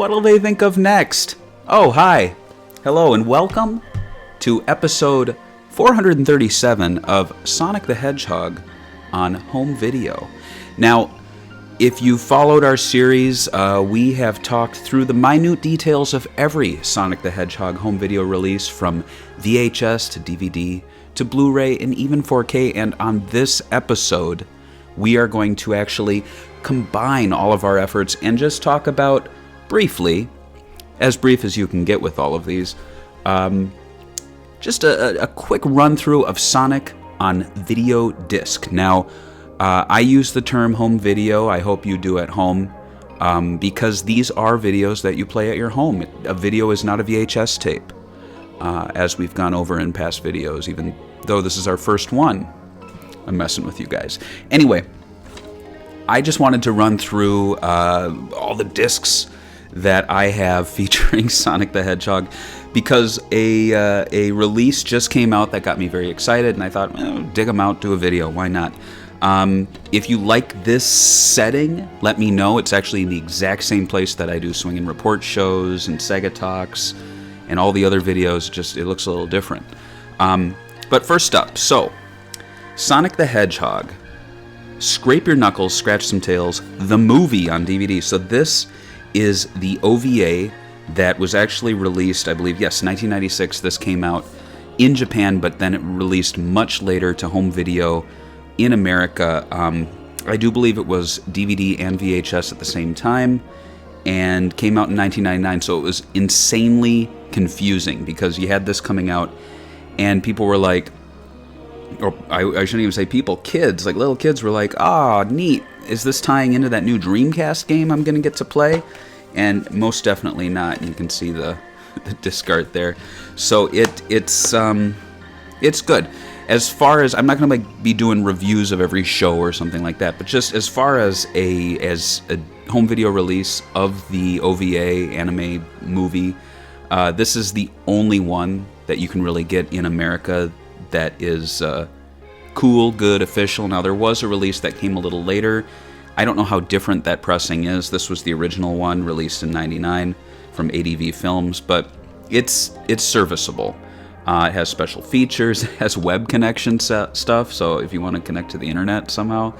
What'll they think of next? Oh, hi. Hello, and welcome to episode 437 of Sonic the Hedgehog on home video. Now, if you followed our series, we have talked through the minute details of every Sonic the Hedgehog home video release, from VHS to DVD to Blu-ray and even 4K, and on this episode, we are going to actually combine all of our efforts and just talk about, briefly, as brief as you can get with all of these, just a quick run-through of Sonic on video disc. Now, I use the term home video. I hope you do at home, because these are videos that you play at your home. A video is not a VHS tape, as we've gone over in past videos, even though this is our first one. I'm messing with you guys. Anyway, I just wanted to run through all the discs that I have featuring Sonic the Hedgehog, because a release just came out that got me very excited, and I thought, dig them out, do a video, why not? If you like this setting, let me know. It's actually in the exact same place that I do Swing and Report shows and Sega Talks and all the other videos, just it looks a little different. But first up, so Sonic the Hedgehog, Scrape Your Knuckles, Scratch Some Tails, the movie on DVD. So this is the OVA that was actually released, I believe, yes, 1996. This came out in Japan, but then it released much later to home video in America. I do believe it was DVD and VHS at the same time, and came out in 1999, so it was insanely confusing, because you had this coming out, and people were like, or I shouldn't even say people, kids, like little kids were like, neat, is this tying into that new Dreamcast game I'm going to get to play? And most definitely not. You can see the disc art there. So it's good. As far as, I'm not going to be doing reviews of every show or something like that, but just as far as a home video release of the OVA anime movie, this is the only one that you can really get in America that is cool, good, official. Now, there was a release that came a little later. I don't know how different that pressing is. This was the original one, released in '99 from ADV Films, but it's serviceable. It has special features, it has web connection stuff, so if you want to connect to the internet somehow.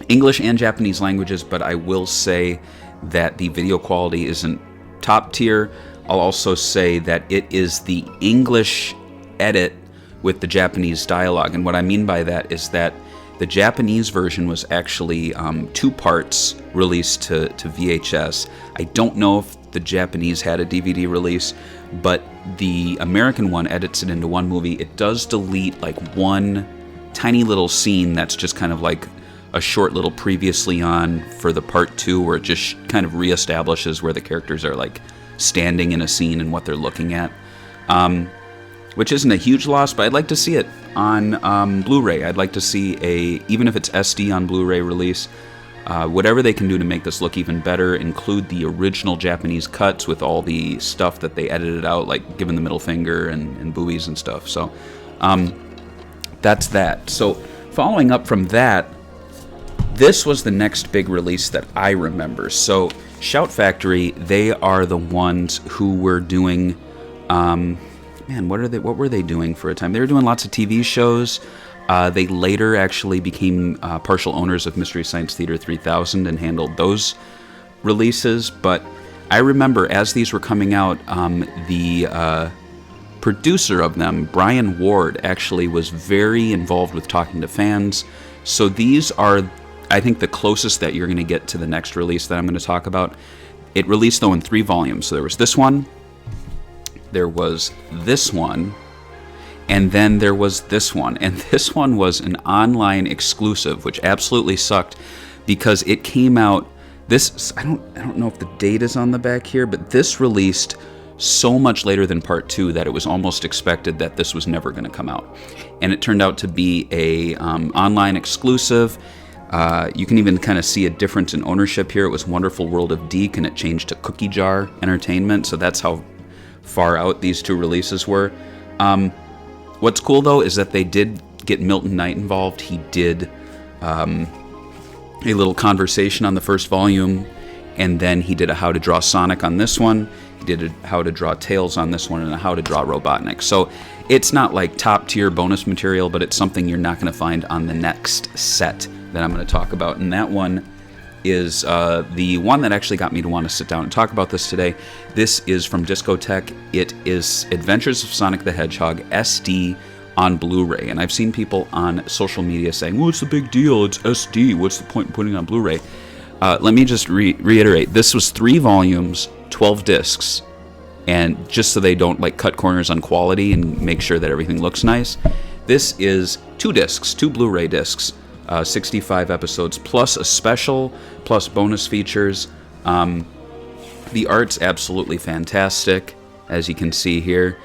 English and Japanese languages, but I will say that the video quality isn't top tier. I'll also say that it is the English edit with the Japanese dialogue, and what I mean by that is that the Japanese version was actually 2 parts released to VHS. I don't know if the Japanese had a DVD release, but the American one edits it into one movie. It does delete like one tiny little scene that's just kind of like a short little previously on for the part 2, where it just kind of reestablishes where the characters are like standing in a scene and what they're looking at. Which isn't a huge loss, but I'd like to see it on Blu-ray. I'd like to see even if it's SD on Blu-ray release, whatever they can do to make this look even better, include the original Japanese cuts with all the stuff that they edited out, like giving the middle finger and buoys and stuff. So that's that. So following up from that, this was the next big release that I remember. So Shout Factory, they are the ones who were doing... what were they doing for a time? They were doing lots of TV shows. They later actually became partial owners of Mystery Science Theater 3000 and handled those releases. But I remember as these were coming out, the producer of them, Brian Ward, actually was very involved with talking to fans. So these are, I think, the closest that you're going to get to the next release that I'm going to talk about. It released, though, in 3 volumes. So there was this one, there was this one, and then there was this one. And this one was an online exclusive, which absolutely sucked, because it came out, I don't know if the date is on the back here, but this released so much later than part 2 that it was almost expected that this was never going to come out. And it turned out to be a online exclusive. You can even kind of see a difference in ownership here. It was Wonderful World of Deke, and it changed to Cookie Jar Entertainment, so that's how far out these 2 releases were. What's cool, though, is that they did get Milton Knight involved. He did a little conversation on the first volume, and then he did a How to Draw Sonic on this one. He did a How to Draw Tails on this one, and a How to Draw Robotnik. So it's not like top tier bonus material, but it's something you're not going to find on the next set that I'm going to talk about. And that one is the one that actually got me to want to sit down and talk about this today. This is from Discotech. It is Adventures of Sonic the Hedgehog SD on Blu-ray. And I've seen people on social media saying, what's the big deal? It's SD. What's the point in putting it on Blu-ray? Let me just reiterate. This was 3 volumes, 12 discs. And just so they don't like cut corners on quality and make sure that everything looks nice, this is 2 discs, 2 Blu-ray discs, 65 episodes, plus a special, plus bonus features. The art's absolutely fantastic, as you can see here.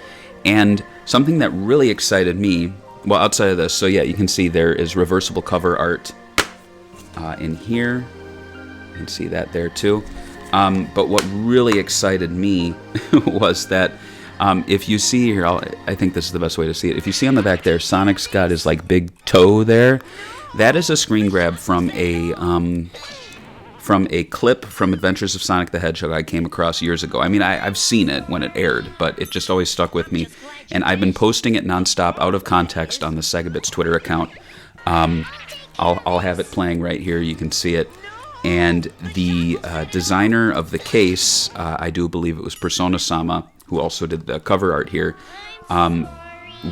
And something that really excited me, well, outside of this, so yeah, you can see there is reversible cover art in here. You can see that there too. But what really excited me was that if you see here, I think this is the best way to see it. If you see on the back there, Sonic's got his like big toe there. That is a screen grab from a clip from Adventures of Sonic the Hedgehog I came across years ago. I mean, I've seen it when it aired, but it just always stuck with me. And I've been posting it nonstop out of context on the Segabits Twitter account. I'll have it playing right here. You can see it. And the designer of the case, I do believe it was Persona-sama, who also did the cover art here.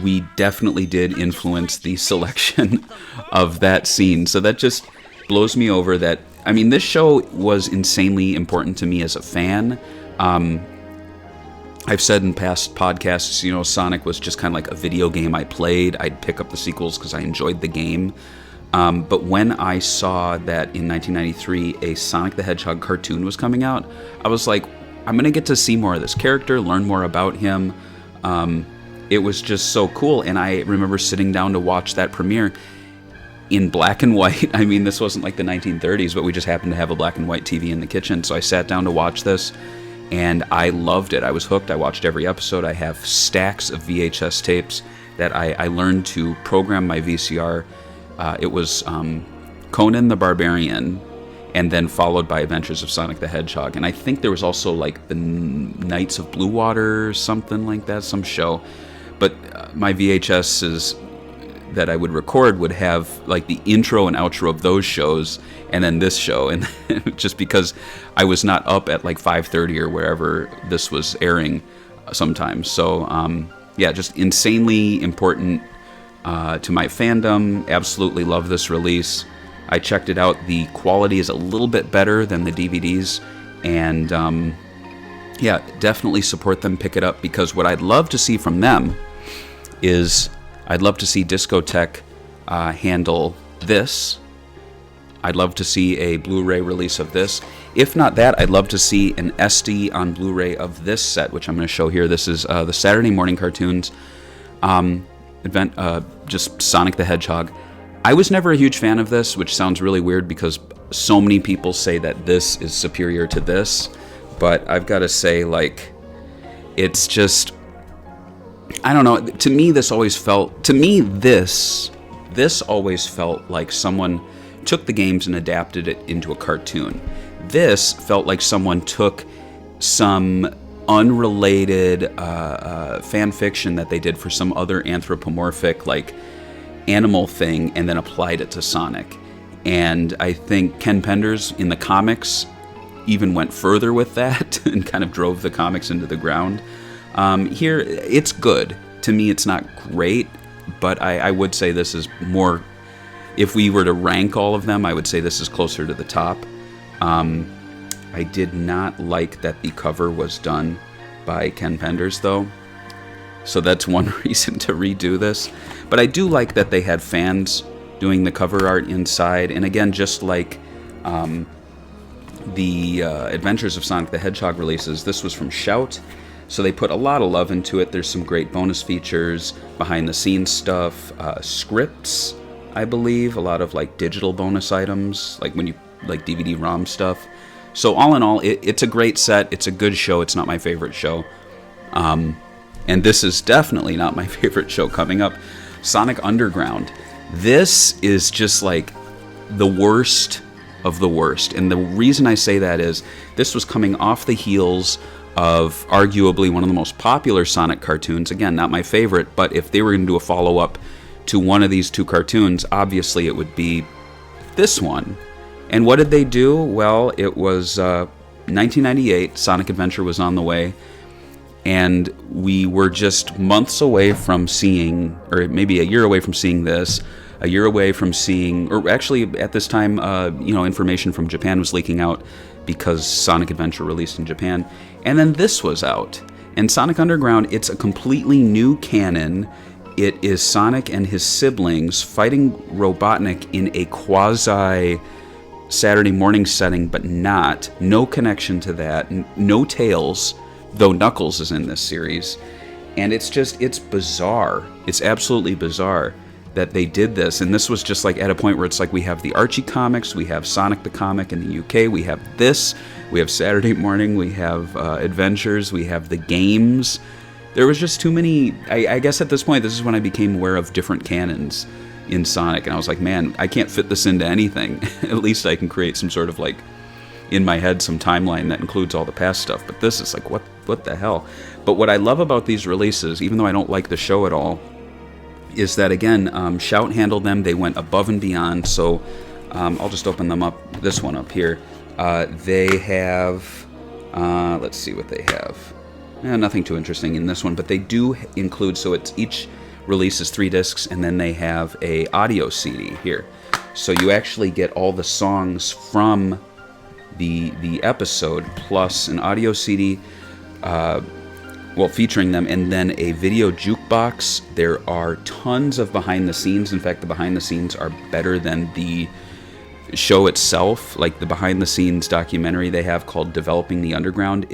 We definitely did influence the selection of that scene. So that just blows me over that. I mean, this show was insanely important to me as a fan. I've said in past podcasts, you know, Sonic was just kind of like a video game I played. I'd pick up the sequels because I enjoyed the game. But when I saw that in 1993 a Sonic the Hedgehog cartoon was coming out, I was like, I'm going to get to see more of this character, learn more about him. It was just so cool, and I remember sitting down to watch that premiere in black and white. I mean, this wasn't like the 1930s, but we just happened to have a black and white TV in the kitchen, so I sat down to watch this, and I loved it. I was hooked. I watched every episode. I have stacks of VHS tapes that I learned to program my VCR. It was Conan the Barbarian, and then followed by Adventures of Sonic the Hedgehog. And I think there was also like the Knights of Blue Water or something like that, some show. But my VHSs that I would record would have like the intro and outro of those shows, and then this show. And just because I was not up at like 5:30 or wherever this was airing sometimes. So yeah, just insanely important to my fandom. Absolutely love this release. I checked it out. The quality is a little bit better than the DVDs, and yeah, definitely support them. Pick it up, because what I'd love to see from them is I'd love to see Discotech handle this. I'd love to see a Blu-ray release of this. If not that, I'd love to see an SD on Blu-ray of this set, which I'm going to show here. This is the Saturday morning cartoons. Just Sonic the Hedgehog. I was never a huge fan of this, which sounds really weird because so many people say that this is superior to this, but I've got to say, like, it's just, I don't know, to me this always felt like someone took the games and adapted it into a cartoon. This felt like someone took some unrelated fan fiction that they did for some other anthropomorphic like animal thing and then applied it to Sonic. And I think Ken Penders in the comics even went further with that and kind of drove the comics into the ground. Here, it's good. To me, it's not great, but I would say this is more, if we were to rank all of them, I would say this is closer to the top. I did not like that the cover was done by Ken Penders, though. So that's one reason to redo this. But I do like that they had fans doing the cover art inside. And again, just like the Adventures of Sonic the Hedgehog releases, this was from Shout. So they put a lot of love into it. There's some great bonus features, behind-the-scenes stuff, scripts, I believe, a lot of like digital bonus items, like when you like DVD-ROM stuff. So all in all, it's a great set. It's a good show. It's not my favorite show. And this is definitely not my favorite show coming up. Sonic Underground. This is just like the worst of the worst. And the reason I say that is this was coming off the heels of arguably one of the most popular Sonic cartoons. Again, not my favorite, but if they were going to do a follow-up to one of these two cartoons, obviously it would be this one. And what did they do? Well, it was 1998, Sonic Adventure was on the way, and we were just months away from seeing, or maybe a year away from seeing this, a year away from seeing, or actually at this time, information from Japan was leaking out because Sonic Adventure released in Japan, and then this was out. And Sonic Underground, it's a completely new canon. It is Sonic and his siblings fighting Robotnik in a quasi Saturday morning setting, but not. No connection to that. No Tails, though Knuckles is in this series. And it's bizarre. It's absolutely bizarre that they did this. And this was just like at a point where it's like we have the Archie comics, we have Sonic the comic in the UK, we have this, we have Saturday morning, we have Adventures, we have the games. There was just too many. I guess at this point, this is when I became aware of different canons in Sonic, and I was like, man, I can't fit this into anything. At least I can create some sort of, like, in my head, some timeline that includes all the past stuff. But this is like, what the hell? But what I love about these releases, even though I don't like the show at all, is that, again, Shout handled them. They went above and beyond. So I'll just open them up, this one up here. They have, let's see what they have. Nothing too interesting in this one, but they do include, so it's each release is 3 discs, and then they have a audio CD here. So you actually get all the songs from the episode, plus an audio CD, featuring them, and then a video jukebox. There are tons of behind the scenes. In fact, the behind the scenes are better than the show itself. Like the behind the scenes documentary they have called Developing the Underground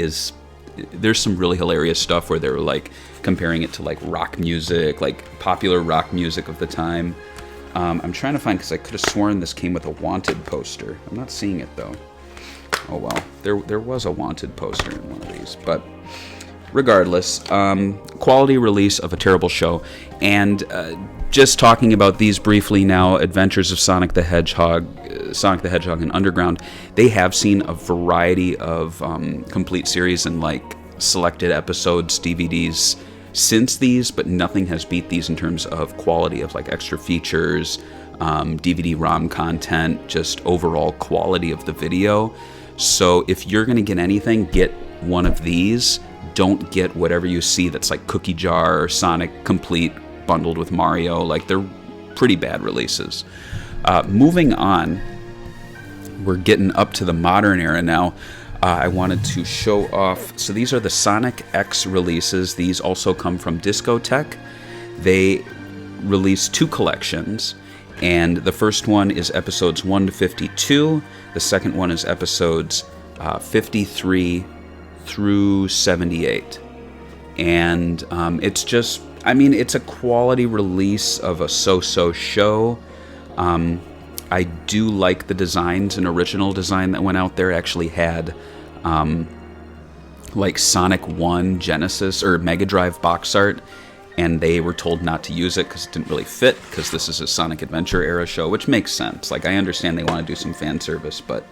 there's some really hilarious stuff where they were like comparing it to like rock music, like popular rock music of the time. I'm trying to find, because I could have sworn this came with a Wanted poster. I'm not seeing it though. Oh well, there was a Wanted poster in one of these, but regardless, quality release of a terrible show. And just talking about these briefly now, Adventures of Sonic the Hedgehog and Underground, they have seen a variety of complete series and like selected episodes, DVDs since these, but nothing has beat these in terms of quality of like extra features, DVD-ROM content, just overall quality of the video. So if you're going to get anything, get one of these. Don't get whatever you see that's like Cookie Jar or Sonic Complete bundled with Mario. Like, they're pretty bad releases. Moving on, we're getting up to the modern era now. I wanted to show off, so these are the Sonic X releases. These also come from Discotech. They release 2 collections, and the first one is episodes 1 to 52. The second one is episodes 53 through 78. And it's just, it's a quality release of a so-so show. I do like the designs. An original design that went out there actually had like Sonic 1 Genesis or Mega Drive box art, and they were told not to use it because it didn't really fit, because this is a Sonic Adventure era show, which makes sense. Like, I understand they want to do some fan service, but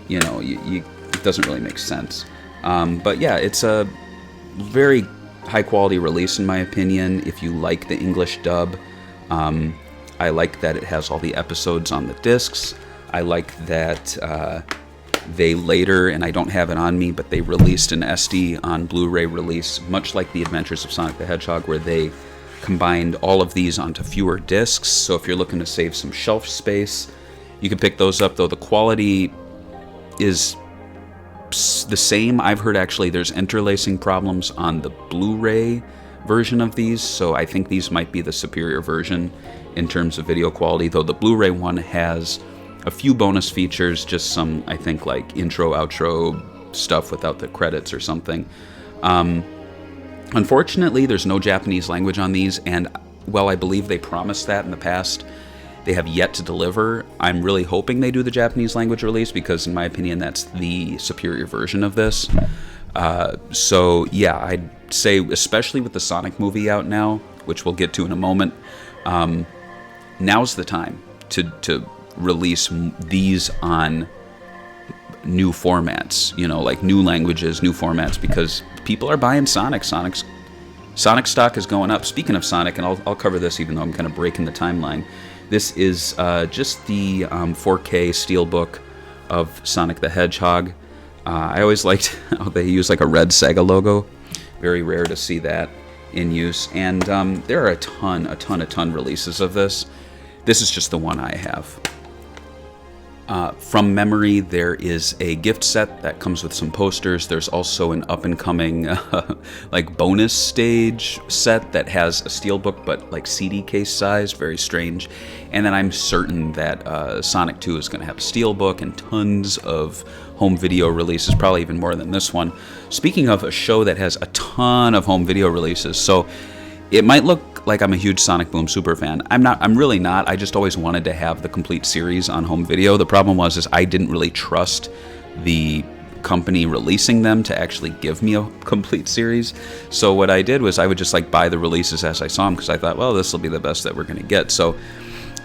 it doesn't really make sense. But yeah, it's a very high quality release in my opinion. If you like the English dub, I like that it has all the episodes on the discs. I like that they later, and I don't have it on me, but they released an SD on Blu-ray release, much like the Adventures of Sonic the Hedgehog, where they combined all of these onto fewer discs. So if you're looking to save some shelf space, you can pick those up, though the quality is the same. I've heard actually there's interlacing problems on the Blu-ray version of these, so I think these might be the superior version in terms of video quality, though the Blu-ray one has a few bonus features, just some, I think, like intro, outro stuff without the credits or something. Unfortunately, there's no Japanese language on these, and while I believe they promised that in the past, they have yet to deliver. I'm really hoping they do the Japanese language release, because in my opinion that's the superior version of this. So yeah, I'd say, especially with the Sonic movie out now, which we'll get to in a moment, now's the time to release these on new formats, you know, like new languages, new formats, because people are buying Sonic. Sonic stock is going up. Speaking of Sonic, and I'll cover this even though I'm kind of breaking the timeline. This is just the 4K steelbook of Sonic the Hedgehog. I always liked how they use like a red Sega logo. Very rare to see that in use. And there are a ton releases of this. This is just the one I have. From memory, there is a gift set that comes with some posters. There's also an up-and-coming like bonus stage set that has a steelbook but like CD case size, very strange. And then I'm certain that Sonic 2 is going to have a steelbook and tons of home video releases, probably even more than this one. Speaking of a show that has a ton of home video releases, so it might look like I'm a huge Sonic Boom super fan. I'm really not. I just always wanted to have the complete series on home video. The problem was I didn't really trust the company releasing them to actually give me a complete series. So what I did was I would just like buy the releases as I saw them, because I thought, well, this will be the best that we're going to get. So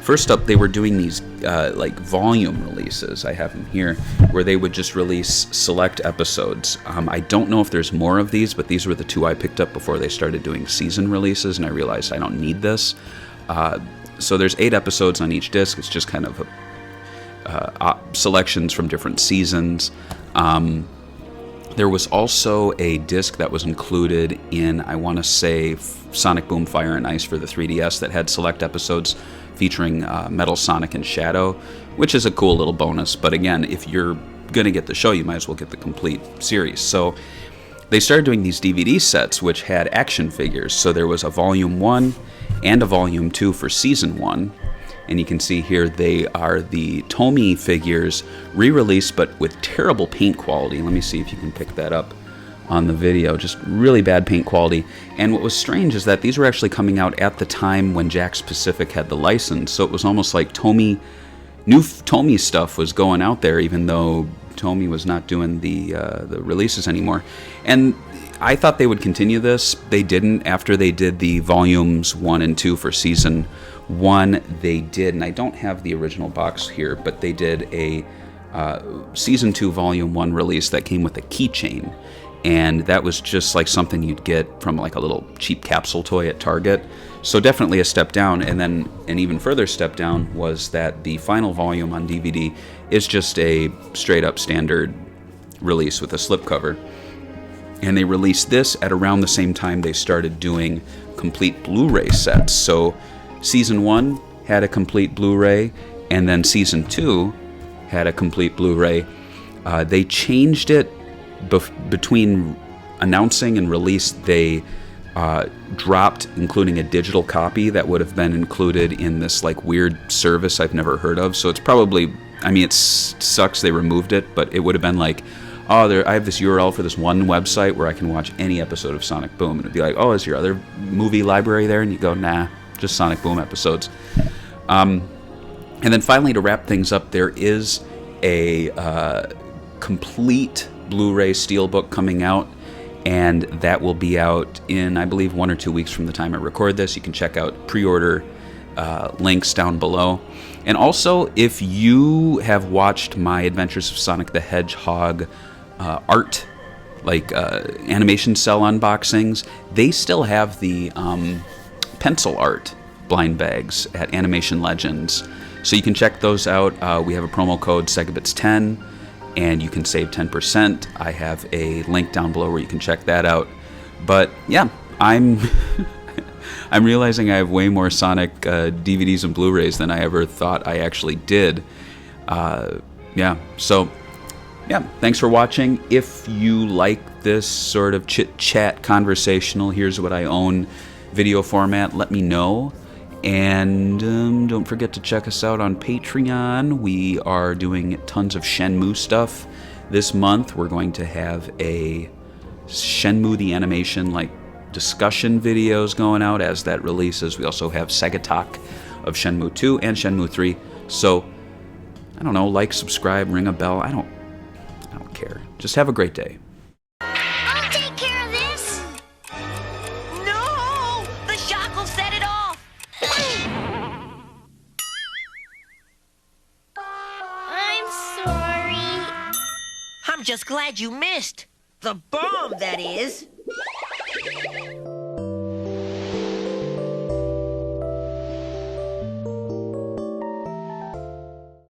first up, they were doing these like volume releases. I have them here, where they would just release select episodes. I don't know if there's more of these, but these were the two I picked up before they started doing season releases, and I realized I don't need this. So there's 8 episodes on each disc. It's just kind of selections from different seasons. There was also a disc that was included in, I want to say, Sonic Boom Fire and Ice for the 3DS that had select episodes featuring Metal Sonic and Shadow, which is a cool little bonus. But again, if you're going to get the show, you might as well get the complete series. So they started doing these DVD sets which had action figures. So there was a Volume 1 and a Volume 2 for Season 1. And you can see here they are the Tomy figures re-released, but with terrible paint quality. Let me see if you can pick that up on the video. Just really bad paint quality. And what was strange is that these were actually coming out at the time when Jakks Pacific had the license. So it was almost like new Tomy stuff was going out there, even though Tomy was not doing the releases anymore. And I thought they would continue this. They didn't. After they did the volumes 1 and 2 for season 1, they did, and I don't have the original box here, but they did a season 2 volume 1 release that came with a keychain. And that was just like something you'd get from like a little cheap capsule toy at Target. So definitely a step down. And then an even further step down was that the final volume on DVD is just a straight up standard release with a slipcover. And they released this at around the same time they started doing complete Blu-ray sets. So Season 1 had a complete Blu-ray, and then Season 2 had a complete Blu-ray. They changed it between announcing and release. They dropped including a digital copy that would have been included in this like weird service I've never heard of. So it's probably, I mean, it sucks they removed it, but it would have been like, oh, I have this URL for this one website where I can watch any episode of Sonic Boom. And it'd be like, oh, is your other movie library there? And you go, nah, just Sonic Boom episodes. And then finally, to wrap things up, there is a complete Blu-ray steelbook coming out, and that will be out in, I believe, 1 or 2 weeks from the time I record this. You can check out pre-order links down below. And also, if you have watched my Adventures of Sonic the Hedgehog art, like animation cell unboxings, they still have the pencil art blind bags at Animation Legends. So you can check those out. We have a promo code SEGABITS10, and you can save 10%. I have a link down below where you can check that out. But yeah, I'm realizing I have way more Sonic DVDs and Blu-rays than I ever thought I actually did. So thanks for watching. If you like this sort of chit-chat conversational, here's what I own video format, let me know. And don't forget to check us out on Patreon. We are doing tons of Shenmue stuff this month. We're going to have a Shenmue the Animation discussion videos going out as that releases. We also have Sega Talk of Shenmue 2 and Shenmue 3. So, I don't know, like, subscribe, ring a bell. I don't care. Just have a great day. I'll take care of this. No! The shock will set it off. I'm just glad you missed. The bomb, that is.